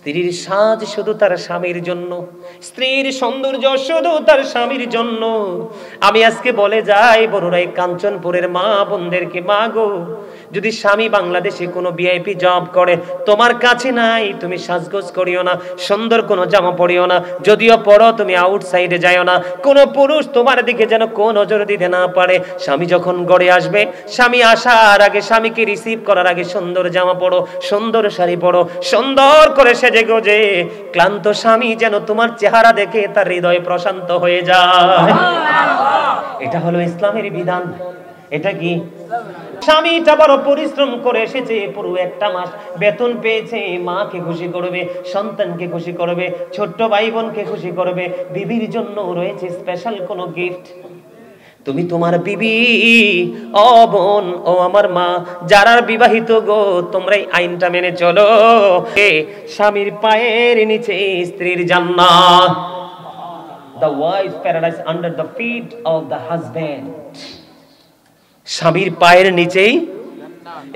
স্ত্রীর সাজ শুধু তার স্বামীর জন্য, স্ত্রীর সৌন্দর্য শুধু তার স্বামীর জন্য। আমি আজকে বলে যাই বড়রাই কাঞ্চনপুরের মা বোনদেরকে, মা গো, যদি স্বামী বাংলাদেশে কোনো ভিআইপি জব করে, তোমার কাছে নাই, তুমি সাজগোজ করিও না, সুন্দর কোনো জামা পরিও না, যদিও পরো তুমি আউটসাইডে যাইও না, কোনো পুরুষ তোমার দিকে যেন কোন নজর দিতে না পারে। স্বামী যখন ঘরে আসবে, স্বামী আসার আগে, স্বামীকে রিসিভ করার আগে সুন্দর জামা পরো, সুন্দর শাড়ি পরো, সুন্দর করে সেজে গোজে ক্লান্ত স্বামী যেন তোমার চেহারা দেখে তার হৃদয় প্রশান্ত হয়ে যায়। এটা হলো ইসলামের বিধান। এটা কি? স্বামীটা বড় পরিশ্রম করে এসেছে, পুরো একটা মাস বেতন পেয়েছে, মাকে খুশি করবে, সন্তানকে খুশি করবে, ছোট্ট ভাই বোনকে খুশি করবে, বিবির জন্য রয়েছে স্পেশাল কোনো গিফট। তুমি তোমার বিবি, ও বোন, ও আমার মা, যারা বিবাহিত গো, তোমরা এই আইনটা মেনে চলো, স্বামীর পায়ের নিচে স্ত্রীর জান্নাত। The wife's paradise under the feet of the husband. স্বামীর পায়ের নিচেই।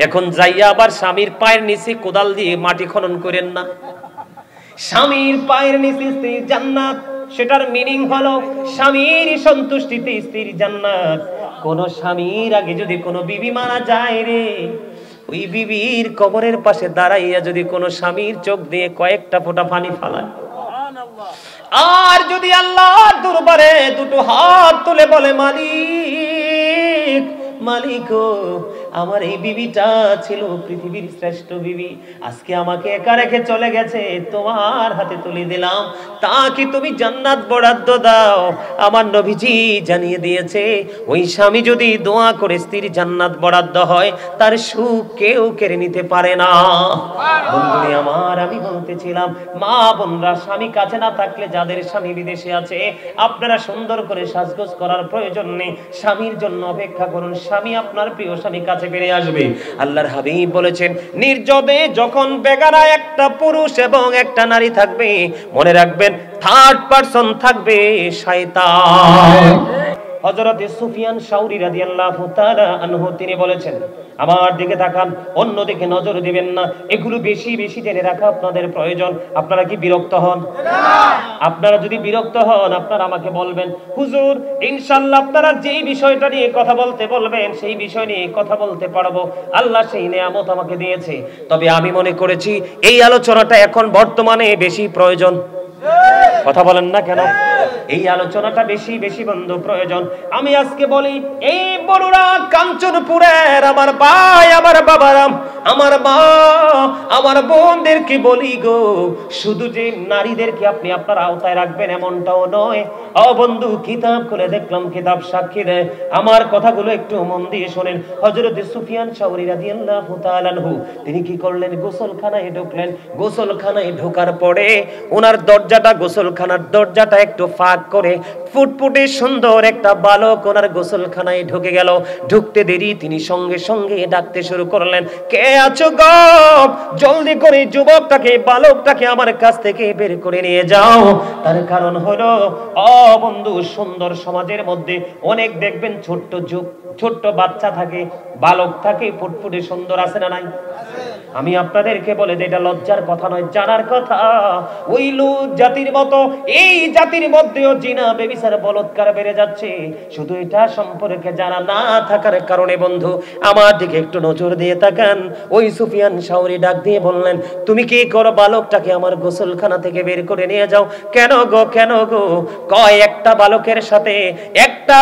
এখন যাইয়া আবার স্বামীর পায়ের নিচে কোদাল দিয়ে মাটি খনন করেন না। স্বামীর পায়ের নিচে স্ত্রীর জান্নাত, সেটার মিনিং হলো স্বামীর সন্তুষ্টিতে স্ত্রীর জান্নাত। কোন স্বামীর আগে যদি কোনো বিবি মারা যায় রে, ওই বিবির কবরের পাশে দাঁড়াইয়া যদি কোনো স্বামীর চোখ দিয়ে কয়েকটা ফোঁটা পানি ফালায়, আর যদি আল্লাহর দরবারে দুটো হাত তুলে বলে, মালিক, মালিক, আমার এই বিবিটা ছিল পৃথিবীর শ্রেষ্ঠ বিবি, আজকে আমাকে একা রেখে চলে গেছে, তোমার হাতে তুলে দিলাম, তা কি তুমি জান্নাত বরাদ্দ দাও? আমার নবীজি জানিয়ে দিয়েছে, ওই স্বামী যদি দোয়া করে স্ত্রীর জান্নাত বরাদ্দ হয়, তার সুখ কেউ কেড়ে নিতে পারে না। বন্ধুরা আমার, আমি বলতেছিলাম, মা বোনরা, স্বামী কাছে না থাকলে, যাদের স্বামী বিদেশে আছে, আপনারা সুন্দর করে সাজগোজ করার প্রয়োজন নেই, স্বামীর জন্য অপেক্ষা করুন, স্বামী আপনার প্রিয় স্বামী কাছে ফিরে আসবে। আল্লাহর হাবিব বলেছেন, নির্জনে যখন বেগানা একটা পুরুষ এবং একটা নারী থাকবে, মনে রাখবেন থার্ড পারসন থাকবে শয়তান। হযরত সুফিয়ান সাউরি রাদিয়াল্লাহু তাআলা আনহু তিনি বলেছেন, আমার দিকে তাকান, অন্য দিকে নজর দিবেন না, এগুলো বেশি বেশি জেনে রাখা আপনাদের প্রয়োজন। আপনারা কি বিরক্ত হন? আপনারা যদি বিরক্ত হন, আপনারা আমাকে বলবেন, হুজুর ইনশাআল্লাহ আপনারা যেই বিষয়টা নিয়ে কথা বলতে বলবেন, সেই বিষয় নিয়ে কথা বলতে পারবো, আল্লাহ সেই নেয়ামত আমাকে দিয়েছে। তবে আমি মনে করেছি এই আলোচনাটা এখন বর্তমানে বেশি প্রয়োজন। কথা বলেন না কেন? এই আলোচনাটা বেশি বেশি বন্ধু প্রয়োজন। আমি আজকে বলি, এই বড়রা কাঞ্চনপুরের আমার ভাই, আমার বাবারাম, আমার মা, আমার বোনদেরকে বলি গো, শুধু যে নারীদেরকে আপনি আপনার আওতায় রাখবেন এমনটাও নয়। ও বন্ধু, কিতাব খুলে দেখলাম, কিতাব সাক্ষী দেয়, আমার কথাগুলো একটু মন দিয়ে শোনেন। হযরত সুফিয়ান সাউরি রাদিয়াল্লাহু তাআলা আনহু তিনি কি করলেন? গোসলখানায় ঢুকলেন। গোসলখানায় ঢোকার পরে ওনার দরজাটা, গোসলখানার দরজাটা একটু ফাঁক করে ফুটফুটে সুন্দর একটা বালক ওনার গোসলখানায় ঢুকে গেল। ঢুকতে দেরি তিনি সঙ্গে সঙ্গে ডাকতে শুরু করলেন, কে আছো গো? জলদি করে যুবকটাকে, বালকটাকে আমার কাছ থেকে বের করে নিয়ে যাও। তার কারণ হলো, ও বন্ধু, সুন্দর সমাজের মধ্যে অনেক দেখবেন ছোট্ট বাচ্চা থাকে, বালক থাকে, ফুটফুটে সুন্দর, আছে না নাই? আমি আপনাদেরকে বলে যে এটা লজ্জার কথা নয়, জানার কথা। ওই লুত জাতির মতো এই জাতির মধ্যেও জিনা, ব্যভিচার, বলাৎকার বেড়ে যাচ্ছে। শুধু এটা সম্পর্কে জানা না থাকার কারণে বন্ধু আমার দিকে একটু নজর দিয়ে তাকান। ওই সুফিয়ান সাউরি ডাক দিয়ে বললেন, তুমি কি করো? বালকটাকে আমার গোসলখানা থেকে বের করে নিয়ে যাও। কেন গো, কেন গো? কয় একটা বালকের সাথে, একটা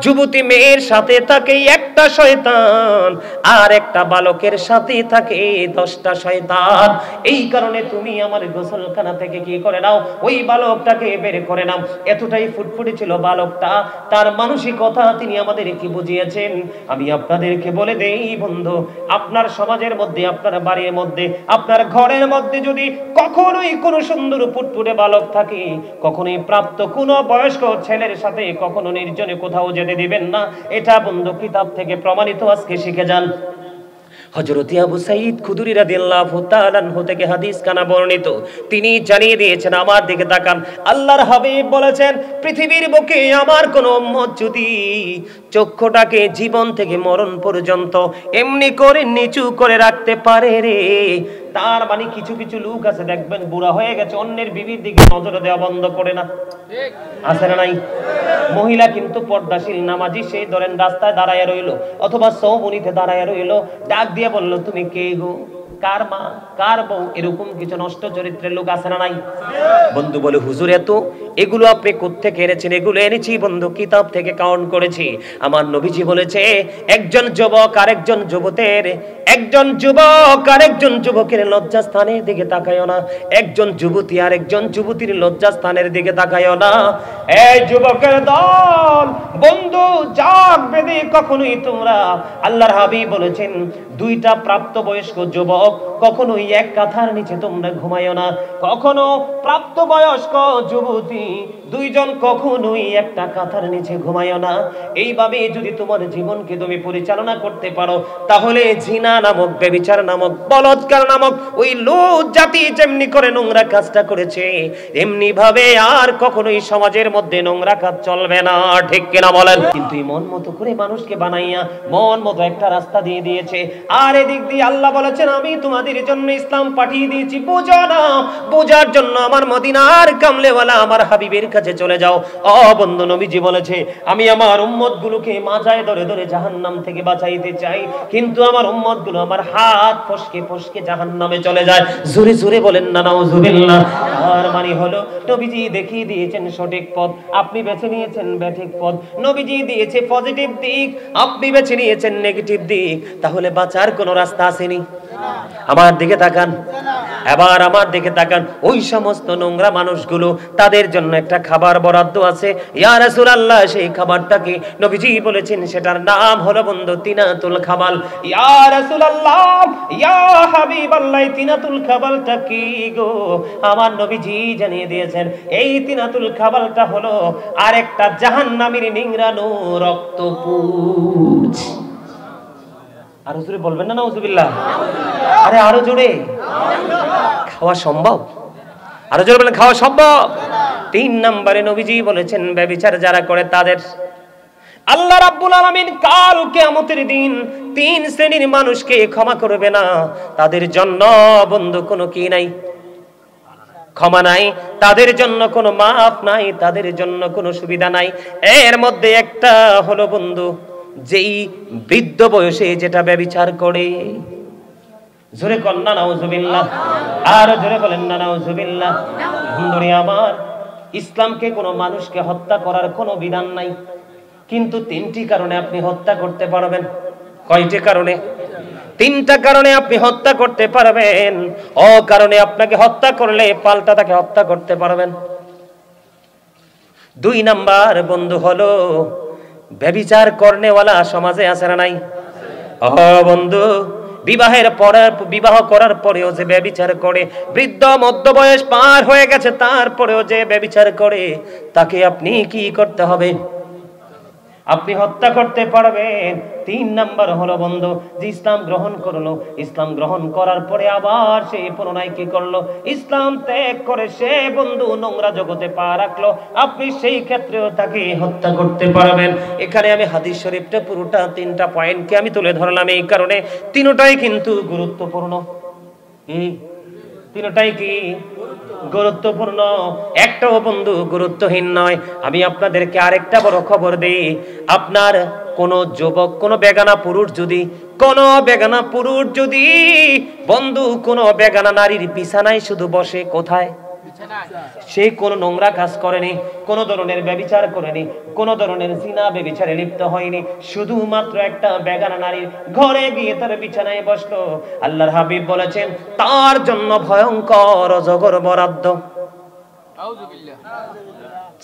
যুবতী মেয়ের সাথে থাকে একটা শয়তান, আর একটা বালকের সাথে থাকে 10টা শয়তান। এই কারণে তুমি আমার গোসলখানা থেকে কি করে নাও, ওই বালকটাকে বের করে নাও। এতটাই ফুটফুটে ছিল বালকটা, তার মানসিকতা তিনি আমাদের কি বুঝিয়েছেন। আমি আপনাদেরকে বলে দেই বন্ধু, আপনার সমাজের মধ্যে, আপনার বাড়ির মধ্যে, আপনার ঘরের মধ্যে যদি কখনোই কোনো সুন্দর ফুটফুটে বালক থাকে, কখনোই প্রাপ্ত কোনো বয়স্ক ছেলের সাথে কখনো নির্জনে কোথাও যেতে দিবেন না। এটা বন্ধু কিতাব থেকে প্রমাণিত, আজকে শিখে যান। হযরত আবু সাঈদ খুদরি রাদিয়াল্লাহু তাআলা আনহু থেকে হাদিস কানা বর্ণিত, তিনি জানিয়ে দিয়েছেন, আমার দিকে তাকান, আল্লাহর হাবিব বলেছেন, পৃথিবীর বুকে আমার কোন উম্মত যদি চক্ষুটাকে জীবন থেকে মরণ পর্যন্ত এমনি করে নিচু করে রাখতে পারে রে, তার মানে কিছু কিছু লোক আছে দেখবেন বুড়া হয়ে গেছে, অন্যের বিবির দিকে নজর দেওয়া বন্ধ করে না, আছে না নাই? মহিলা কিন্তু পর্দাশীল নামাজি, সে ধরেন রাস্তায় দাঁড়ায় রইলো অথবা চৌমুনিতে দাঁড়ায় রইলো, ডাক দিয়ে বললো তুমি কে গো, কার মা, কার বউ, এরকম কিছু নষ্ট চরিত্রের লোক আছে না নাই? বন্ধু বলে হুজুর এত এগুলো আপনি কোত্থেকে এনেছেন? এগুলো এনেছি বন্ধু কিতাব থেকে কাউন্ট করেছি। আমার নবীজি বলেছে একজন যুবক আরেকজন যুবতের, একজন যুবক আরেকজন যুবকের লজ্জাস্থানের দিকে তাকায়ও না, একজন যুবতী আরেকজন যুবতীর লজ্জাস্থানের দিকে তাকায়ও না। এই যুবকের দল বন্ধু জাগবে না কখনোই তোমরা। আল্লাহর হাবিব বলেছেন দুইটা প্রাপ্তবয়স্ক যুবক কখনোই এক কাঁথার নিচে তোমরা ঘুমায়ও না, কখনো প্রাপ্তবয়স্ক যুবতী দুইজন কখনোই একটা কাঁথার নিচে ঘুমায়ও না। এইভাবে যদি তোমার জীবনকে তুমি পরিচালনা করতে পারো তাহলে জিনা নামক, ব্যভিচার নামক, বলাৎকার নামক ওই লুত জাতি যেমনি করে নোংরা কাজটা করেছে এমনি ভাবে আর কখনোই সমাজের মধ্যে নোংরা কাজ চলবে না, ঠিক কিনা বলেন? কিন্তু মন মতো করে মানুষকে বানাইয়া মন মতো একটা রাস্তা দিয়ে দিয়েছে। আর এদিক দিয়ে আল্লাহ বলেছেন আমি তোমাদের জন্য ইসলাম পাঠিয়ে দিয়েছি, বুঝো না, বোঝার জন্য আমার মদিনার কামলেওয়ালা আমার হাবিবের কাছে চলে যাও। ও বন্ধু নবীজি বলেছে আমি আমার উম্মত গুলোকে মাথায় ধরে ধরে জাহান্নাম থেকে বাঁচাইতে চাই, কিন্তু আমার উম্মত গুলো আমার হাত ফসকে ফসকে জাহান্নামে চলে যায়। জোরে জোরে বলেন না নাউজুবিল্লাহ। আর মানে হলো নবীজি দেখিয়ে দিয়েছেন সঠিক পথ, আপনি বেছে নিয়েছেন ব্যাঠিক পথ। নবীজি দিয়েছে পজিটিভ দিক, আপনি বেছে নিয়েছেন নেগেটিভ দিক, তাহলে বাঁচার কোনো রাস্তা আসেনি? আমার দিকে তাকান, এবার আমার দিকে তাকান। ওই সমস্ত নোংরা মানুষগুলো তাদের জন্য একটা খাবার বরাদ্দ আছে। ইয়া রাসূলুল্লাহ সেই খাবারটাকে নবীজি বলেছেন সেটার নাম হলো বন্ধু তিনাতুল খাবাল। ইয়া রাসূলুল্লাহ ইয়া হাবিবাল্লাহ তিনাতুল খাবালটা কি গো? আমার নবীজি জানিয়ে দিয়েছেন এই তিনাতুল খাবালটা হলো আরেকটা জাহান্নামীর নিংড়ানো রক্তপুঁজ। আরো জোরে বলবেন না নাউজুবিল্লাহ? আরে আরো জোরে। খাওয়া সম্ভব? আরো জোরে বলেন খাওয়া সম্ভব? 3 নম্বরে নবীজি বলেছেন ব্যভিচার যারা করে তাদের আল্লাহ রাব্বুল আলামিন কাল কিয়ামতের দিন 3 শ্রেণীর মানুষকে ক্ষমা করবে না। তাদের জন্য বন্ধু কোনো কি নাই, ক্ষমা নাই, তাদের জন্য কোনো মাফ নাই, তাদের জন্য কোনো সুবিধা নাই। এর মধ্যে একটা হলো বন্ধু যেই বৃদ্ধ বয়সে যেটা ব্যভিচার করে। জোরে কর না নাউজুবিল্লাহ, আর জোরে বলেন না নাউজুবিল্লাহ। বন্ধুরে আমার, ইসলামকে কোনো মানুষকে হত্যা করার কোনো বিধান নাই, কিন্তু 3টি কারণে আপনি হত্যা করতে পারবেন। কয়টি কারণে? 3টা কারণে আপনি হত্যা করতে পারবেন। কারণে আপনাকে হত্যা করলে পাল্টা তাকে হত্যা করতে পারবেন। 2 নাম্বার বন্ধু হলো ব্যভিচার করনেওয়ালা সমাজে আছে না নাই? বন্ধু বিবাহ করার পরেও যে ব্যভিচার করে, বৃদ্ধ মধ্য বয়স পার হয়ে গেছে তারপরেও যে ব্যভিচার করে, তাকে আপনি কি করতে হবে? আপনি হত্যা করতে পারবেন। 3 নাম্বার হলো বন্ধু যে ইসলাম গ্রহণ করলো, ইসলাম গ্রহণ করার পরে আবার সে পুনরায় কি করলো? ইসলাম ত্যাগ করে সে বন্ধু নোংরা জগতে পা রাখলো, আপনি সেই ক্ষেত্রেও তাকে হত্যা করতে পারবেন। এখানে আমি হাদিস শরীফটা পুরোটা 3টা পয়েন্টকে আমি তুলে ধরলাম এই কারণে 3টাই কিন্তু গুরুত্বপূর্ণ। তিনটাই কি গুরুত্বপূর্ণ, একটাও বন্ধু গুরুত্বহীন নয়। আমি আপনাদেরকে আরেকটা বড় খবর দেই, আপনার কোন যুবক, কোন বেগানা পুরুষ যদি বন্ধু কোন বেগানা নারীর বিছানায় শুধু বসে, কোথায়? সে কোন নোংরা কাজ করেনি, কোন ধরনের ব্যভিচার করেনি, কোন ধরনের জিনা ব্যভিচারে লিপ্ত হয়নি, শুধুমাত্র একটা বেগানা নারীর ঘরে গিয়ে তার বিছানায় বসলো, আল্লাহর হাবিব বলেছেন তার জন্য ভয়ঙ্কর অজগর বরাদ্দ।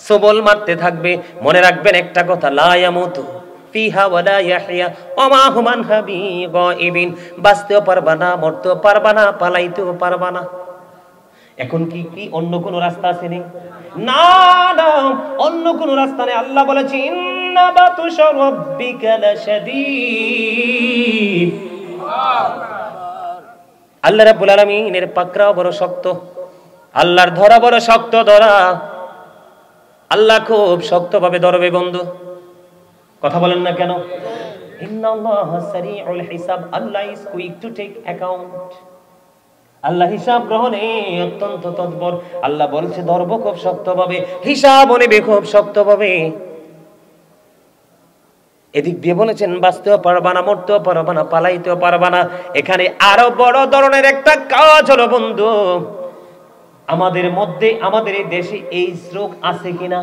সবল মারতে থাকবে। মনে রাখবেন একটা কথা, লা ইয়ামুতু ফিহা ওয়ালা ইয়াহইয়া ওমা হুমান হাবিগাইবিন। বাঁচতেও পারবা না, মরতেও পারবা না, পালাইতেও পারবা না। এখন কি অন্য কোন রাস্তা আছে নেই? না না, অন্য কোন রাস্তা নেই। আল্লাহ বলেছে ইন্না বাতুশা রাব্বিকা লাশাদীদ। আল্লাহ রাব্বুল আলামিনের পাকড়াও বড় শক্ত, আল্লাহর ধরা বড় শক্ত ধরা। আল্লাহ খুব শক্তভাবে ধরবে বন্ধু। কথা বলেন না কেন? ইন্নাল্লাহা সারিউল হিসাব, Allah is quick to take account. Allah হিসাব গ্রহণে অত্যন্ত তৎপর। আল্লাহ বলছে ধরব খুব শক্তভাবে, হিসাব নেবে খুব শক্তভাবে। এদিক দিয়ে বলেছেন বাঁচতেও পারবা না, মরতেও পারবা না, পালাইতেও পারবা না। এখানে আরো বড় ধরনের একটা কাজ হলো বন্ধু, আমাদের মধ্যে, আমাদের এই দেশে এই রোগ আছে কিনা?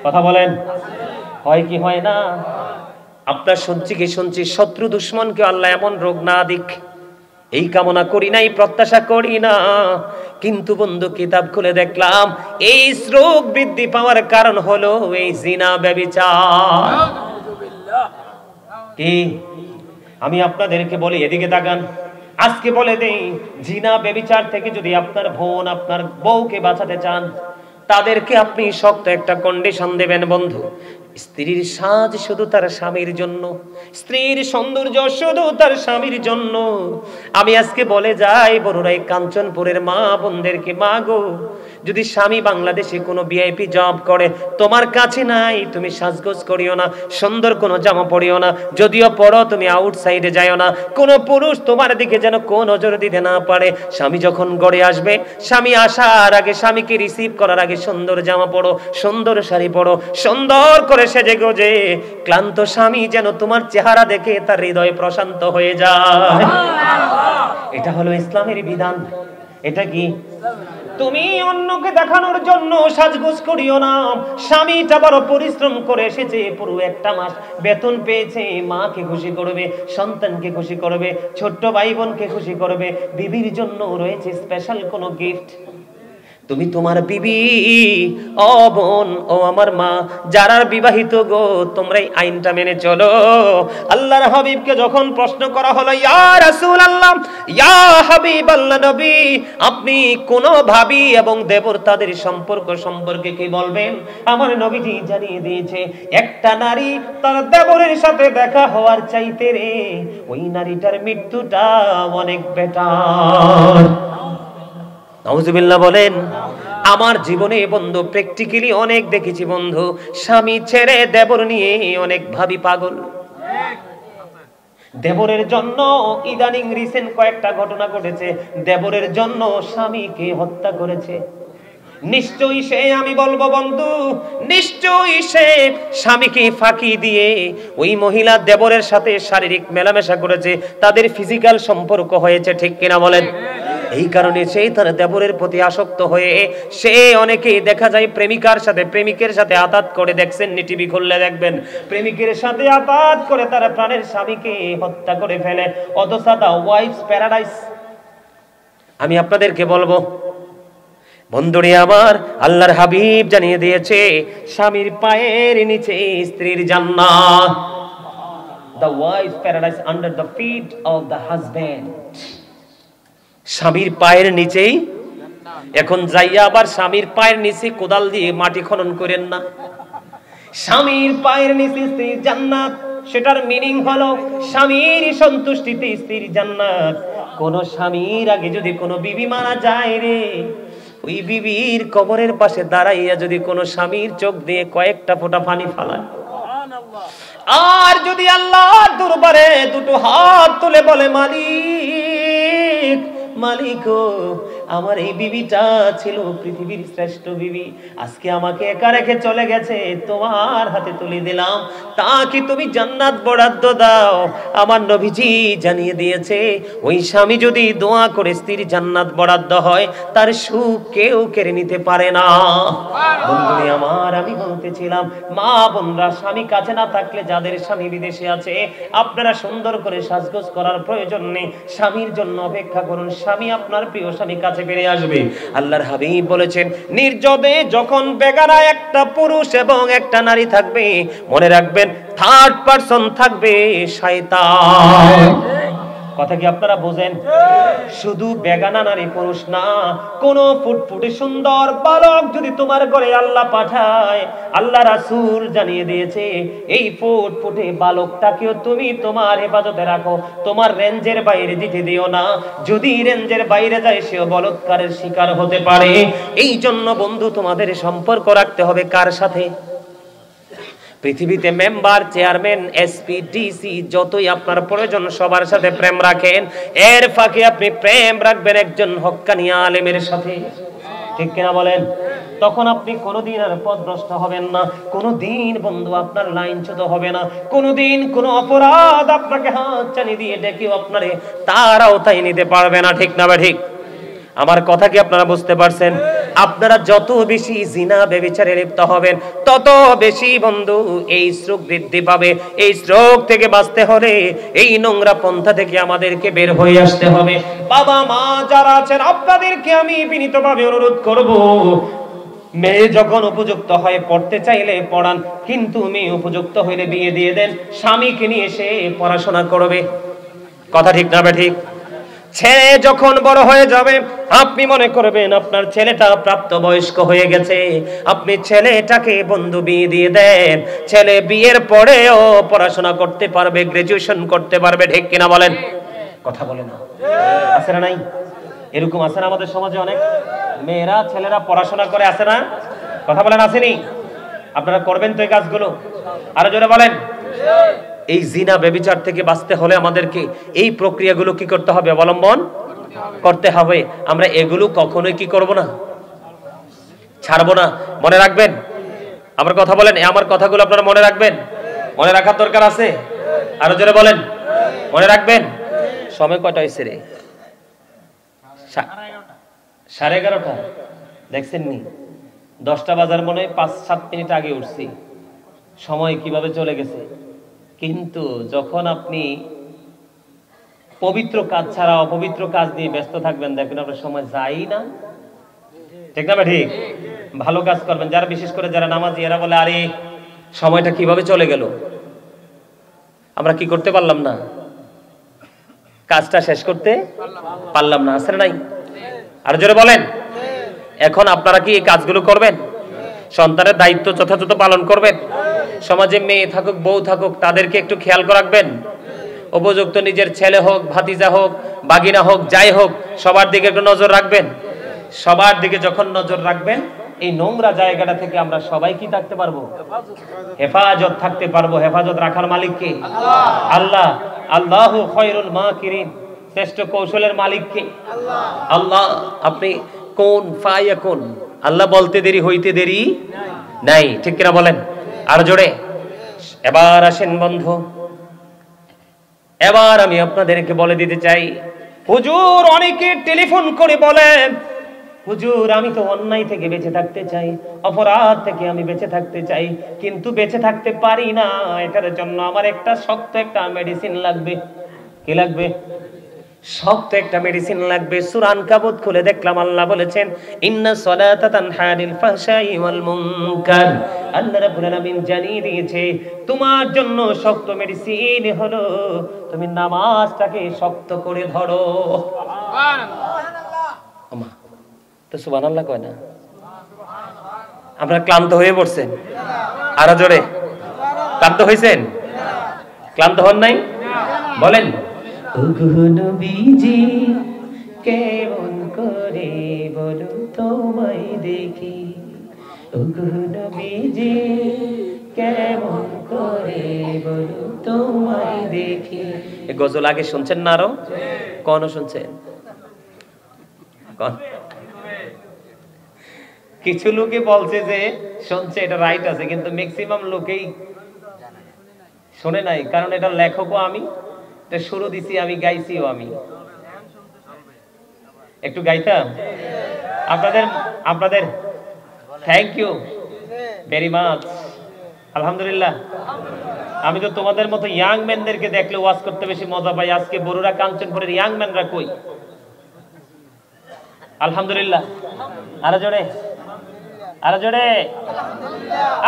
কথা বলেন, হয় কি হয় না? আপনার শুনছি শত্রু দুশ্মনকে আল্লাহ এমন রোগ না দিক, এই কামনা করি নাই, প্রত্যাশা করি না। কিন্তু বন্ধু কিতাব খুলে দেখলাম এই রোগ বৃদ্ধি পাওয়ার কারণ হলো এই জিনা, ব্যভিচার। কি আমি আপনাদেরকে বলি, এদিকে তাকান, আজকে বলে দেই, জিনা ব্যভিচার থেকে যদি আপনার বোন, আপনার বউকে বাঁচাতে চান, তাদেরকে আপনি শক্ত একটা কন্ডিশন দেবেন বন্ধু। স্ত্রীর সাজ শুধু তার স্বামীর জন্য, স্ত্রীর সৌন্দর্য শুধু তার স্বামীর জন্য। আমি আজকে বলে যাই বড়রাই কাঞ্চনপুরের মা বোনদেরকে, মা গো, যদি স্বামী বাংলাদেশে কোনো ভিআইপি জব করে, তোমার কাছে নাই, তুমি সাজগোজ করিও না, সুন্দর কোনো জামা পরিও না, যদিও পড়ো তুমি আউটসাইডে যাইও না, কোনো পুরুষ তোমার দিকে যেন কোন নজর দিতে না পারে। স্বামী যখন ঘরে আসবে, স্বামী আসার আগে, স্বামীকে রিসিভ করার আগে সুন্দর জামা পরো, সুন্দর শাড়ি পরো, সুন্দর করে সেজে গোজে। ক্লান্ত স্বামী যেন তোমার চেহারা দেখে তার হৃদয় প্রশান্ত হয়ে যায়। এটা হলো ইসলামের বিধান। এটা কি? তুমি অন্যকে দেখানোর জন্য সাজগোজ করিও না। স্বামীটা বড় পরিশ্রম করে এসেছে, পুরো একটা মাস বেতন পেয়েছে, মাকে খুশি করবে, সন্তানকে খুশি করবে, ছোট্ট ভাই বোনকে খুশি করবে, বিবির জন্য রয়েছে স্পেশাল কোনো গিফট। তুমি তোমার বিবি, ও বোন, ও আমার মা, যারা বিবাহিত গো, তোমরা এই আইনটা মেনে চলো। আল্লাহর হাবিবকে যখন প্রশ্ন করা হলো, ইয়া রাসূলুল্লাহ, ইয়া হাবিবাল্লাহ নবী, আপনি কোন ভাবি এবং দেবর তাদের সম্পর্ক সম্পর্কে কি বলবেন? আমার নবীজি জানিয়ে দিয়েছে, একটা নারী তার দেবরের সাথে দেখা হওয়ার চাইতে রে ওই নারীটার মৃত্যুটা অনেক বেটার। নাউজুবিল্লাহ বলেন। আমার জীবনে বন্ধু প্র্যাকটিক্যালি অনেক দেখেছি বন্ধু, স্বামী ছেড়ে দেবর নিয়ে অনেক ভাবি পাগল। দেবরের জন্য ইদানিং রিসেন্ট কয়েকটা ঘটনা ঘটেছে, দেবরের জন্য স্বামীকে হত্যা করেছে। নিশ্চয়ই সে, আমি বলবো বন্ধু, নিশ্চয়ই সে স্বামীকে ফাঁকি দিয়ে ওই মহিলা দেবরের সাথে শারীরিক মেলামেশা করেছে, তাদের ফিজিক্যাল সম্পর্ক হয়েছে, ঠিক কিনা বলেন? এই কারণে সেই তার দেবরের প্রতি আসক্ত হয়ে সে, অনেকেই দেখা যায় প্রেমিকার সাথে, প্রেমিকের সাথে আতাত করে, দেখছেন নি টিভি খুললে দেখবেন, প্রেমিকের সাথে আতাত করে তারা প্রাণের স্বামীকে হত্যা করে ফেলে। অথচ দা ওয়াইফস প্যারাডাইস। আমি আপনাদেরকে বলবো বন্ধুরে আমার, আল্লাহর হাবিব জানিয়ে দিয়েছে স্বামীর পায়ের নিচে স্ত্রীর জান্নাত। The wife's paradise under the feet of the husband. স্বামীর পায়ের নিচেই। এখন যাইয়া আবার স্বামীর পায়ের নিচে কোদাল দিয়ে মাটি খনন করেন না। স্বামীর পায়ের নিচে স্ত্রীর জান্নাত, সেটার মিনিং হলো স্বামীর সন্তুষ্টিতে স্ত্রীর জান্নাত। কোন স্বামীর আগে যদি কোনো বিবি মারা যায় রে, ওই বিবির কবরের পাশে দাঁড়াইয়া যদি কোনো স্বামীর চোখ দিয়ে কয়েকটা ফোঁটা পানি ফালায়, আর যদি আল্লাহর দরবারে দুটো হাত তুলে বলে, মালিক, মালিক, আমার এই বিবিটা ছিল পৃথিবীর শ্রেষ্ঠ বিবি, আজকে আমাকে একা রেখে চলে গেছে, তোমার হাতে তুলে দিলাম, তা কি তুমি জান্নাত বরাদ্দ দাও? আমার নবীজি জানিয়ে দিয়েছে, ওই স্বামী যদি দোয়া করে স্ত্রীর জান্নাত বরাদ্দ হয়, তার সুখ কেউ কেড়ে নিতে পারে না। বন্ধুরা আমার, আমি বলতেছিলাম, মা বোনরা, স্বামী কাছে না থাকলে, যাদের স্বামী বিদেশে আছে, আপনারা সুন্দর করে সাজগোজ করার প্রয়োজন নেই, স্বামীর জন্য অপেক্ষা করুন, স্বামী আপনার প্রিয় স্বামী কাছে ফিরে আসবে। আল্লাহর হাবিব বলেছেন, নির্জনে যখন বেগানা একটা পুরুষ এবং একটা নারী থাকবে, মনে রাখবেন থার্ড পারসন থাকবে শয়তান। কথা কি আপনারা বোঝেন? শুধু বেগানা নারী পুরুষ না, কোন ফুটফুটে সুন্দর বালক যদি তোমার ঘরে আল্লাহ পাঠায়, আল্লাহ রাসূল জানিয়ে দিয়েছে, এই ফুটফুটে বালকটাকেও তুমি তোমার হেফাজতে রাখো, তোমার রেঞ্জের বাইরে দিতে দিও না। যদি রেঞ্জের বাইরে যায়, সেও বলৎকারের শিকার হতে পারে। এই জন্য বন্ধু, তোমাদের সম্পর্ক রাখতে হবে কার সাথে? পৃথিবীতে মেম্বার, চেয়ারম্যান, এসপি, ডিসি যতই আপনার প্রয়োজন সবার সাথে প্রেম রাখেন, এর ফাঁকে আপনি প্রেম রাখবেন একজন হক্কানি আলেমের সাথে, ঠিক কিনা বলেন? তখন আপনি কোনোদিন আর পথভ্রষ্ট হবেন না, কোনোদিন বন্ধু আপনার লাইনচ্যুত হবে না, কোনোদিন কোনো অপরাধ আপনাকে হাতছানি দিয়ে ডেকেও আপনারে তার আওতায় নিতে পারবে না, ঠিক না বা ঠিক? আমার কথা কি আপনারা বুঝতে পারছেন? আপনারা যত বেশি জিনা ব্যভিচারে লিপ্ত হবেন তত বেশি বন্ধু এই স্রোত বৃদ্ধি পাবে। এই স্রোত থেকে বাঁচতে হলে এই নোংরা পন্থা থেকে আমাদেরকে বের হয়ে আসতে হবে। বাবা মা যারা আছেন আপনাদেরকে আমি বিনীতভাবে অনুরোধ করব, মেয়ে যখন উপযুক্ত হয় পড়তে চাইলে পড়ান, কিন্তু মেয়ে উপযুক্ত হইলে বিয়ে দিয়ে দেন, স্বামীকে নিয়ে এসে পড়াশোনা করবে। কথা ঠিক না ঠিক? ছেলে যখন বড় হয়ে যাবে আপনি মনে করবেন আপনার ছেলেটা প্রাপ্তবয়স্ক হয়ে গেছে, আপনি ছেলেটাকে বন্ধু বিয়ে দিয়ে দেন, ছেলে বিয়ের পরেও পড়াশোনা করতে পারবে, গ্রাজুয়েশন করতে পারবে, ঠিক কিনা বলেন? কথা বলে না, আছে না নাই? এরকম আছে না আমাদের সমাজে? অনেক মেয়েরা ছেলেরা পড়াশোনা করে, আছে না? কথা বলেন, আসেনি? আপনারা করবেন তো এই কাজগুলো? আরো জোরে বলেন। এই জিনা ব্যভিচার থেকে বাঁচতে হলে আমাদেরকে এই প্রক্রিয়াগুলো কি করতে হবে? অবলম্বন করতে হবে। আমরা এগুলো কখনোই কি করব না, ছাড়বো না। মনে রাখবেন আমার কথা, বলেন আমার কথাগুলো আপনারা মনে রাখবেন। মনে রাখার দরকার আছে? আরো জোরে বলেন, মনে রাখবেন। সময় কয়টা হয়েছে রে? 11:30। দেখছেন নি? 10টা বাজার মনে হয় 5-7 মিনিট আগে উঠছি। সময় কিভাবে চলে গেছে। কিন্তু যখন আপনি পবিত্র কাজ ছাড়া অপবিত্র কাজ নিয়ে ব্যস্ত থাকবেন, দেখবেন আপনার সময় যাই না, ঠিক না ঠিক? ভালো কাজ করবেন, যারা বিশেষ করে যারা নামাজি, এরা বলে আরে সময়টা কিভাবে চলে গেল, আমরা কি করতে পারলাম না, কাজটা শেষ করতে পারলাম না, আছে নাই? আর জোরে বলেন। এখন আপনারা কি এই কাজগুলো করবেন? সন্তানের দায়িত্ব যথাযথ পালন করবেন? সমাজে মেয়ে থাকুক বউ থাকুক তাদেরকে একটু খেয়াল রাখবেন। উপযুক্ত নিজের ছেলে হোক, ভাতিজা হোক, বাগিনা হোক, যাই হোক, সবার দিকে একটু নজর রাখবেন। সবার দিকে যখন নজর রাখবেন এই নোংরা জায়গাটা থেকে আমরা সবাই কি থাকতে পারবো? হেফাজত থাকতে পারবো। হেফাজত রাখার মালিক কে? আল্লাহ। আল্লাহু খায়রুল মাকিরিন, শ্রেষ্ঠ কৌশলের মালিক কে? আল্লাহ। আপনি কোন ফায়াকুন, আল্লাহ বলতে দেরি হইতে দেরি নাই, ঠিক কিনা বলেন? আর জোরে। এবার আসেন বন্ধু, এবার আমি আপনাদেরকে বলে দিতে চাই, হুজুর অনেকে টেলিফোন করে বলেন হুজুর আমি তো অন্যায় থেকে বেঁচে থাকতে চাই, অপরাধ থেকে আমি বেঁচে থাকতে চাই, কিন্তু বেঁচে থাকতে পারি না, এটার জন্য আমার একটা শক্ত একটা মেডিসিন লাগবে। কি লাগবে? শক্ত একটা মেডিসিন লাগবে। সূরা আনকাবুত খুলে দেখলাম আল্লাহ বলেছেন ইন্না সলাতা তানহা আনিল ফাহশাই ওয়াল মুনকার। আল্লাহ রাব্বুল আলামিন জানিয়ে দিয়েছে তোমার জন্য শক্ত মেডিসিন হলো তুমি নামাজটাকে শক্ত করে ধরো। সুবহানাল্লাহ। ওমা তো সুবহানাল্লাহ কয় না? আপনারা ক্লান্ত হয়ে পড়ছেন? আরো জোরে। ক্লান্ত হয়েছেন? ক্লান্ত হন নাই? বলেন ওগো নবীজি কেমন করে বলো তোমায় দেখি, ওগো নবীজি কেমন করে বলো তোমায় দেখি। এই গজল আগে শুনছেন না? আরো কোন শুনছেন? কিছু লোকে বলছে যে শুনছে, এটা রাইট আছে, কিন্তু ম্যাক্সিমাম লোকেই শুনে নাই, কারণ এটা লেখকও আমি, এটা শুরু দিছি আমি, গাইছিও আমি। একটু গাইতাম আপনাদের থ্যাংক ইউ ভেরি মাচ, আলহামদুলিল্লাহ। আমি তো তোমাদের মতো ইয়াং ম্যানদেরকে দেখলে ওয়াজ করতে বেশি মজা পাই। আজকে বড়ুরা কাঞ্চনপুরের ইয়াং ম্যানরা কই? আলহামদুলিল্লাহ। আরো জোরে, আরো জোরে,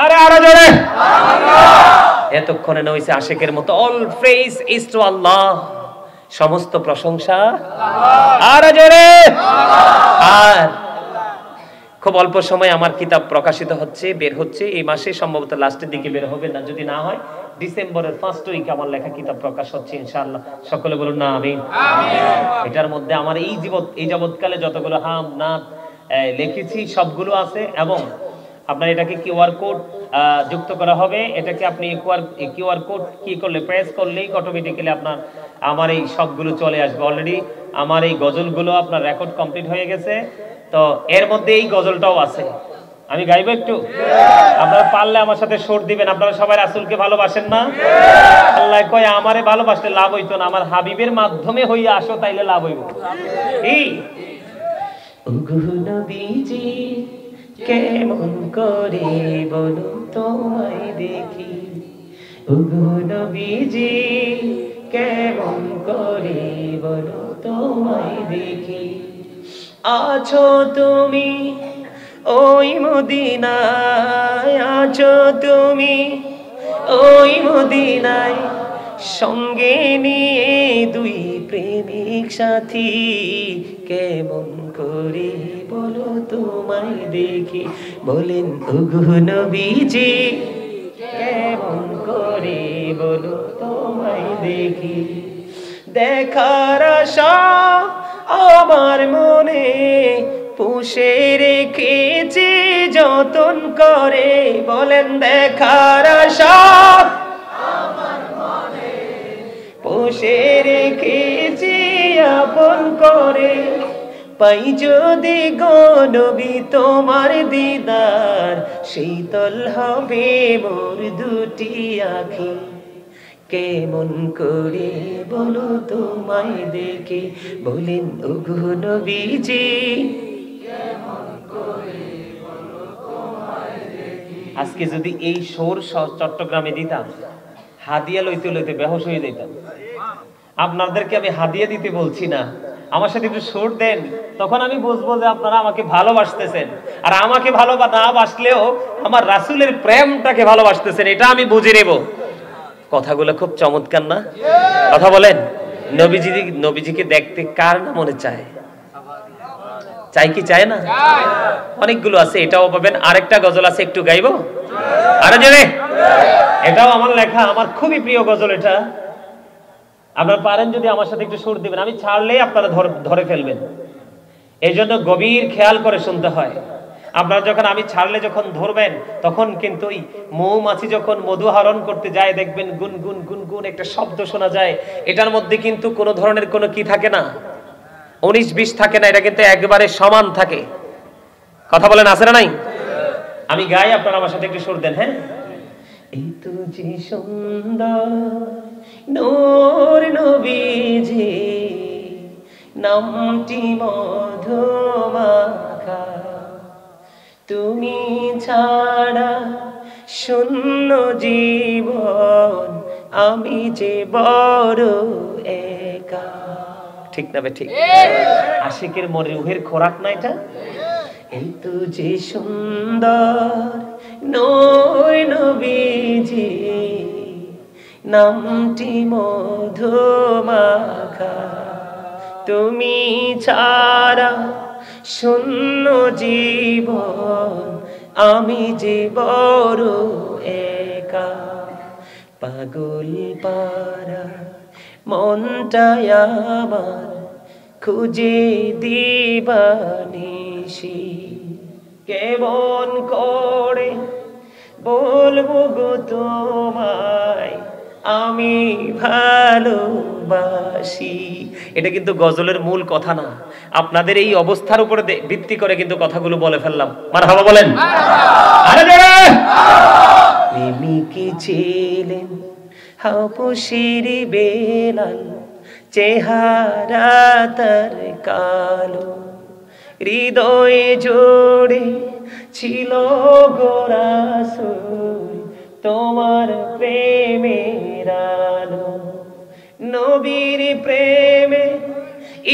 আরে আরো জোরে। এতক্ষণে না হইছে আশিকের মতো অল প্রেইজ ইজ টু আল্লাহ, সমস্ত প্রশংসা আরো জোরে। আর খুব অল্প সময় আমার কিতাব প্রকাশিত হচ্ছে, বের হচ্ছে এই মাসে, সম্ভবত লাস্টের দিকে বের হবে, না যদি না হয় ডিসেম্বরের ফার্স্ট উইকে আমার লেখা কিতাব প্রকাশ হচ্ছে ইনশাআল্লাহ। সকলে বলুন না আমিন। এটার মধ্যে আমার এই যাবৎকালে যতগুলো হাম নাত লিখেছি সবগুলো আছে, এবং আপনার এটাকে কিউআর কোড যুক্ত করা হবে। এটাকে আপনি কিউআর কোড কি করলে প্রেস করলেই অটোমেটিক্যালি আপনার আমার এই সবগুলো চলে আসবে। অলরেডি আমার এই গজলগুলো আপনার রেকর্ড কমপ্লিট হয়ে গেছে। তো এর মধ্যে এই গজলটাও আছে, আমি গাইবো একটু, আপনারা পারলে আমার সাথে সুর দিবেন। আপনারা সবাই রাসূলকে ভালোবাসেন না? আল্লাহ কয় আমারে ভালোবাসলে লাভ হইতো না, আমার হাবিবের মাধ্যমে হইয়া আসো তাইলে লাভ হইব। এই ওগো নবীজি কেমন করে বলো তোমায় দেখি, ওগো নবীজি কেমন করে বলো তোমায় দেখি, আছো তুমি ওই মদিনায়, আছো তুমি ওই মদিনায়, সঙ্গে নিয়ে দুই প্রেমিক সাথী, কেমন করে বলো তোমায় দেখি। বলেন ওগো নবীজি কেমন করে বলো তোমায় দেখি, দেখার আশা আমার মনে পুষে রেখেছি যতন করে। বলেন দেখার আশা আমার মনে পুষে রেখেছি আপন করে, পাই যদি গো নবী তোমার দিদার, শীতল হবে মোর দুটি আঁখি, কেমন করে বলো তোমায় দেখি। বলেন ওগো নবীজি কেমন করে বলো তোমায় দেখি। আজকে যদি এই সুর চট্টগ্রামে দিতাম, হাদিয়া লইতে লইতে বেহুশ হয়ে যেতাম। আপনাদেরকে আমি হাদিয়া দিতে বলছি না, আমার সাথে একটু সুর দেন, তখন আমি বুঝবো যে আপনারা আমাকে ভালোবাসতেছেন। আর আমাকে না বাসলেও আমার রাসূলের প্রেমটাকে ভালোবাসতেছেন, এটা আমি বুঝে নেব। কথাগুলো খুব চমৎকার না? কথা বলেন। নবীজিকে দেখতে কার না মনে চায়? চাই কি চায় না? অনেকগুলো আছে, এটাও পাবেন। আরেকটা গজল আছে, একটু গাইবো? আরে জোরে। এটাও আমার লেখা, আমার খুবই প্রিয় গজল এটা। আপনারা পারেন যদি আমার সাথে একটু সুর দিবেন, আমি ছাড়লেই আপনারা ধরে ফেলবেন। এই জন্য গভীর খেয়াল করে শুনতে হয়। আপনারা যখন আমি ছাড়লে যখন ধরবেন, তখন কিন্তু ওই মৌমাছি যখন মধু আহরণ করতে যায় দেখবেন গুন গুন গুন গুন একটা শব্দ শোনা যায়। এটার মধ্যে কিন্তু কোনো ধরনের কোনো কি থাকে না, 19-20 থাকে না, এটা কিন্তু একবারে সমান থাকে। কথা বলেন, আছে না নাই? আমি গাই, আপনারা আমার সাথে একটু সুর দেন। হ্যাঁ, এই তো যে সুন্দর নূর নবীজি, নামটি মধুমাখা, তুমি ছাড়া শূন্য জীবন, আমি যে বড় একা। ঠিক না বে? ঠিক। আশিকের মনে রুহের খোরাক না এটা? এই তো যে সুন্দর নূর নবীজি, নামটি মধুমাখা, তুমি ছাড়া শূন্য জীবন, আমি যে বড় একা। পাগল পারা মনটাই আমার খুঁজে দিবানিশি, কেমন করে বলবো গো তোমায় আমি ভালোবাসি। এটা কিন্তু গজলের মূল কথা না, আপনাদের এই অবস্থার উপরে ভিত্তি করে কিন্তু কথাগুলো বলে ফেললাম। মারহাবা বলেন। আরে জোরে। প্রেমিকি ছিলেন হাবশির বেলাল, চেহারা তার কালো, হৃদয়ে জোড়ে ছিল গো রাসূল তোমার প্রেমের আলো। নবীর প্রেমে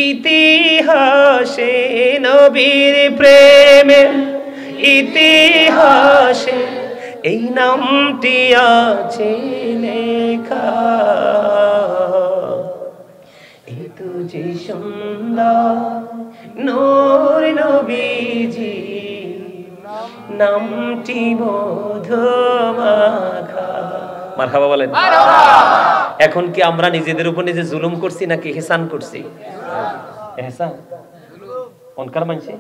ইতিহাসে, নবীর প্রেমে ইতিহাসে এই নামটি আছে লেখা। এই তো যে সুন্দর নূর নবীজি, নামটি মধুমাখা। মারহাবা বলেন। এখন কি আমরা নিজেদের উপর নিজে জুলুম করছি নাকি ইহসান করছি? ইহসান অনকার মানছি।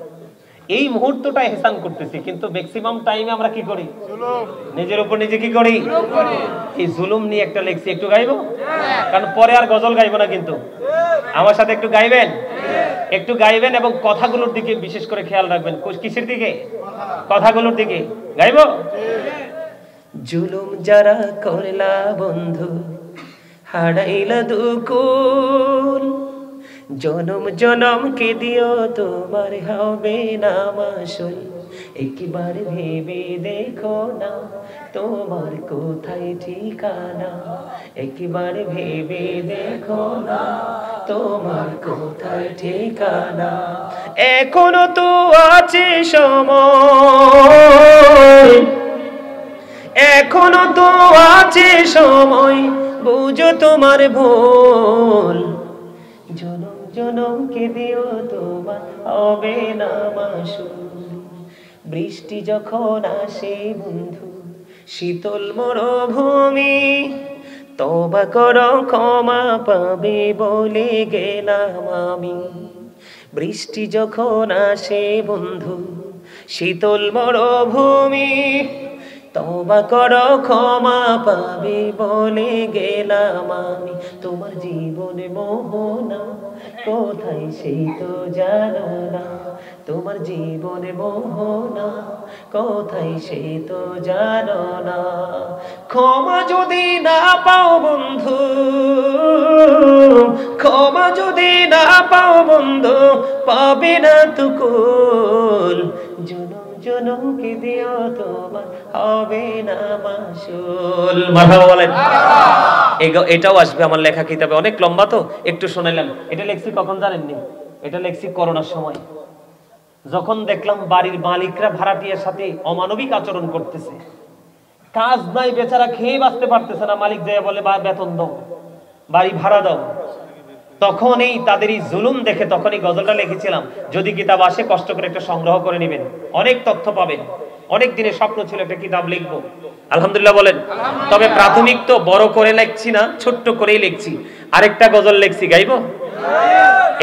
এই মুহূর্তটা ইহসান করতেছি, কিন্তু ম্যাক্সিমাম টাইমে আমরা কি করি? নিজের উপর নিজে কি করি? এই জুলুম নিয়ে একটা লেখছি, একটু গাইবো? কারণ পরে আর গজল গাইবো না, কিন্তু আমার সাথে একটু গাইবেন, একটু গাইবেন এবং কথাগুলোর দিকে বিশেষ করে খেয়াল রাখবেন। কিসের দিকে? কথাগুলোর দিকে গাইবো। জুলুম যারা করলা বন্ধু, হারাইলা দুকুল, জনম জনম কে দিও তোমার হবে না মাসুল। একবার ভেবে দেখো না তোমার কোথায় ঠিকানা, একবার ভেবে দেখো না তোমার কোথায় ঠিকানা। এখনো তো আছে সময়, এখনো তো আছে সময়, বুঝো তোমার ভুল। জনম জনম কে দিও তোমার হবে না মাসুল। বৃষ্টি যখন আসে বন্ধু শীতল মরুভূমি, তওবা করো ক্ষমা পাবে বলে গেলাম আমি। বৃষ্টি যখন আসে বন্ধু শীতল মরুভূমি, তওবা করো ক্ষমা পাবে বলে গেলাম আমি। তোমার জীবনে মোহনা কোথায় সেই তো জানো না, তোমার জীবনে মোহনা কোথায় সেই তো জানো না। ক্ষমা যদি না পাও বন্ধু, ক্ষমা যদি না পাও বন্ধু, পাবে না তো কুল। জনম জনম কে দিও তোমার হবে না মাসুল। মারহাবা বলেন। এটাও আসবে আমার লেখা কিতাবে, অনেক লম্বা তো একটু শোনাইলাম। এটা লেখছি কখন জানেননি? এটা লেখছি করোনার সময়, যখন দেখলাম বাড়ির মালিকরা ভাড়াটিয়ার সাথে অমানবিক আচরণ করতেছে। কাজ নাই, বেচারা খেয়ে বাঁচতে পারতেছে না, মালিক যায় বলে বেতন দাও, বাড়ি ভাড়া দাও। তখন এই তাদের এই জুলুম দেখে তখনই গজলটা লিখেছিলাম। যদি কিতাব আসে কষ্ট করে একটা সংগ্রহ করে নেবেন, অনেক তথ্য পাবেন। অনেক দিনের স্বপ্ন ছিল একটা কিতাব লিখবো, আলহামদুলিল্লাহ বলেন। তবে প্রাথমিক তো বড় করে লিখছি না, ছোট্ট করেই লিখছি। আরেকটা গজল লিখছি, গাইবো?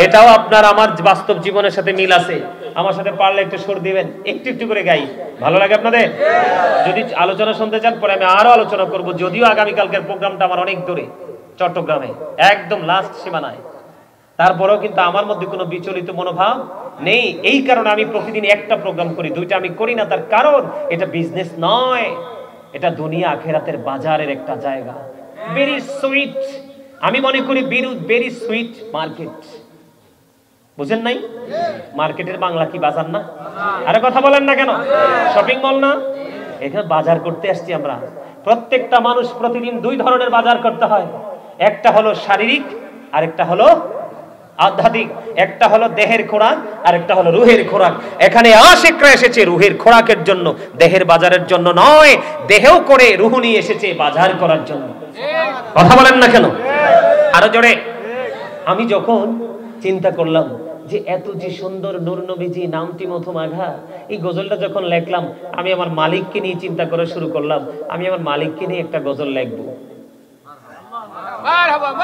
এটাও আপনার আমার বাস্তব জীবনের সাথে মিল আছে। আমার সাথে পারলে একটু সুর দিবেন, একটু একটু করে গাই, ভালো লাগে আপনাদের? যদি আলোচনা শুনতে চান পরে আমি আরো আলোচনা করব। যদিও আগামীকালকের প্রোগ্রামটা আমার অনেক দূরে, চট্টগ্রামে, একদম লাস্ট সীমানায়, তারপরেও কিন্তু আমার মধ্যে কোনো বিচলিত মনোভাব নেই। এই কারণে আমি প্রতিদিন একটা প্রোগ্রাম করি, দুইটা আমি করি না। তার কারণ এটা বিজনেস নয়, এটা দুনিয়া আখেরাতের বাজারের একটা জায়গা। ভেরি সুইট, আমি মনে করি ভেরি সুইট মার্কেট। বুঝেন নাই? মার্কেটের বাংলা কি বাজার না? আরে কথা বলেন না কেন? শপিং মল না? এখানে বাজার করতে আসছি আমরা। প্রত্যেকটা মানুষ প্রতিদিন দুই ধরনের বাজার করতে হয়, একটা হলো শারীরিক আর একটা হলো আধ্যাত্মিক। একটা হলো দেহের খোরাক আর একটা হলো রুহের খোরাক। এখানে আশিকরা এসেছে রুহের খোরাকের জন্য, দেহের বাজারের জন্য নয়। দেহেও করে রুহ নিয়ে এসেছে বাজার করার জন্য। কথা বলেন না কেন? আরো জোরে। আমি যখন চিন্তা করলাম যে এত যে সুন্দর নূর নবীজি নামটি মধুমাঘা, এই গজলটা যখন লেখলাম আমি আমার মালিককে নিয়ে চিন্তা করা শুরু করলাম। আমি আমার মালিককে নিয়ে একটা গজল লিখবো।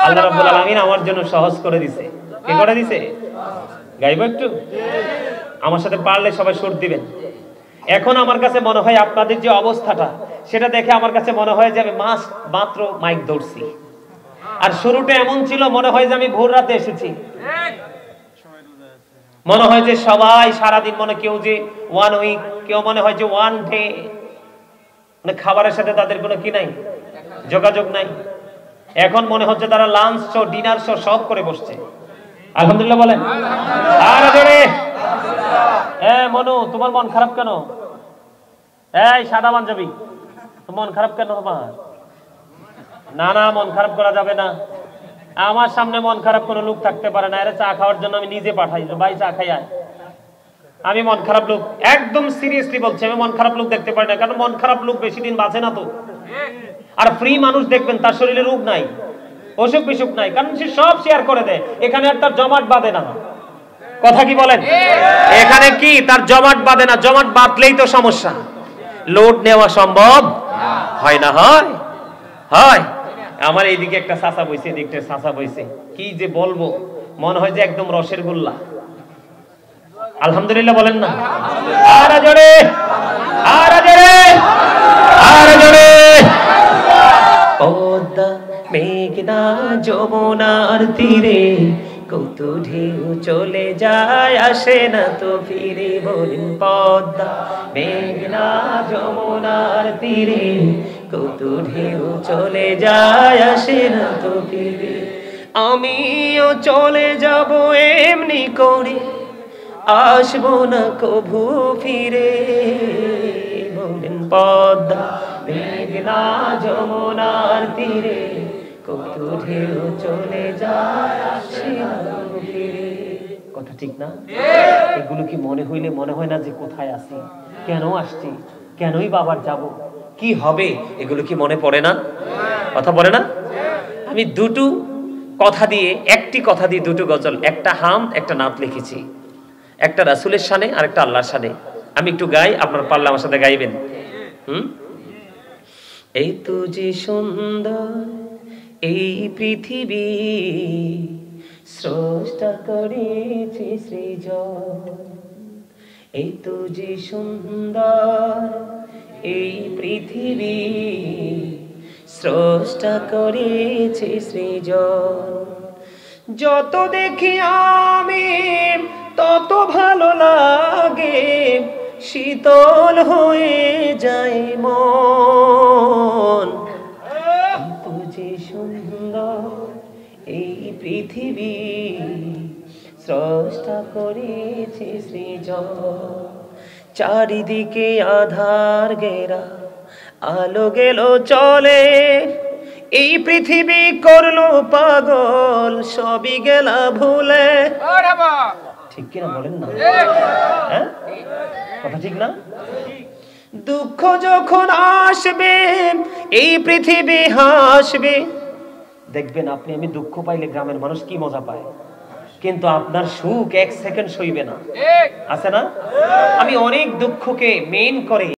আল্লাহ রাব্বুল আলামিন আমার জন্য সহজ করে দিছে। কি করে দিছে? গাইবো একটু? আমার সাথে পারলে সবাই সুর দিবেন। এখন আমার কাছে মনে হয় আপনাদের যে অবস্থাটা সেটা দেখে আমার কাছে মনে হয় যে আমি মাত্র মাইক ধরছি। আর শুরুটা এমন ছিল মনে হয় যে আমি ভোর রাতে এসেছি। মনে হয় যে সবাই সারাদিন, মনে কেউ যে 1 উইক, কেউ মনে হয় যে 1 ডে, মানে খাবারের সাথে তাদের কোনো কি নাই, যোগাযোগ নাই। এখন মনে হচ্ছে তারা লাঞ্চ শো, ডিনার শো সব করে বসছে। আলহামদুলিল্লাহ বলেন। আর জোরে। মনু, তোমার মন খারাপ কেন? এই সাদা পাঞ্জাবি, মন খারাপ কেন তোমার? না না, মন খারাপ করা যাবে না। আমার সামনে মন খারাপ কোনো লোক থাকতে পারে না। এর চা খাওয়ার জন্য আমি নিজে পাঠাই, ভাই চা খাই আয়। আমি মন খারাপ লোক, একদম সিরিয়াসলি বলছি, আমি মন খারাপ লোক দেখতে পারি না। কারণ মন খারাপ লোক বেশি দিন বাঁচে না তো। আর ফ্রি মানুষ দেখবেন তার শরীরে রোগ নাই, অসুখ বিসুখ নাই, কারণ সে সব শেয়ার করে দেয়। এখানে আর তার জমাট বাঁধে না। কথা কি বলেন? এখানে কি তার জমাট বাঁধে না? জমাট বাঁধলেই তো সমস্যা। লোড নেওয়া সম্ভব হয় না। হয় হয় আমার এইদিকে একটা চাচা বইছে, এদিকটা চাচা বইছে, কি যে বলবো, মনে হয় যে একদম রসের গোল্লা। আলহামদুলিল্লাহ বলেন না? আর জোরে, আর জোরে, আর জোরে। পদ্মা মেঘনা যমুনার তীরে কত ঢেউ চলে যায় আসে না তো ফিরে। বলেন পদ্মা মেঘনা যমুনার তীরে কত ঢেউ চলে যায় আসে না তো ফিরে। আমিও চলে যাব এমনি করে, আসবো না কভু ফিরে। বলেন পদ্মা মেঘনা যমুনার তীরে কত ঢেউ চলে যায় আসে না তো ফিরে। কথা ঠিক না? এগুলো কি মনে হইলে মনে হয় না যে কোথায় আছি, কেন আসছি, কেনই বাবার যাব, কি হবে, এগুলো কি মনে পড়ে না? কথা বলে না? আমি দুটো কথা দিয়ে, একটি কথা দিয়ে দুটো গজল, একটা হাম একটা নাত লিখেছি, একটা রাসূলের শানে আর একটা আল্লাহর শানে। আমি একটু গাই, আপনার পারলে আমার সাথে গাইবেন। এই তো যে সুন্দর এই পৃথিবী, স্রষ্টা করেছে সৃজন। এই তো যে সুন্দর এই পৃথিবী, স্রষ্টা করেছে সৃজন। যত দেখি আমি তত ভালো লাগে, শীতল হয়ে যায় মন। যে সুন্দর এই পৃথিবী, স্রষ্টা করেছে সৃজন। চারিদিকে আধার ঘেরা, আলো গেল চলে, এই পৃথিবী করলো পাগল, সবই গেলা ভুলে। ঠিক কিনা বলেন না? হ্যাঁ, কথা ঠিক না? দুঃখ যখন আসবে এই পৃথিবী হাসবে। দেখবেন আপনি আমি দুঃখ পাইলে গ্রামের মানুষ কি মজা পায়, কিন্তু আপনার সুখ এক সেকেন্ড সইবে না, আছে না? আমি অনেক দুঃখকে মেইন করে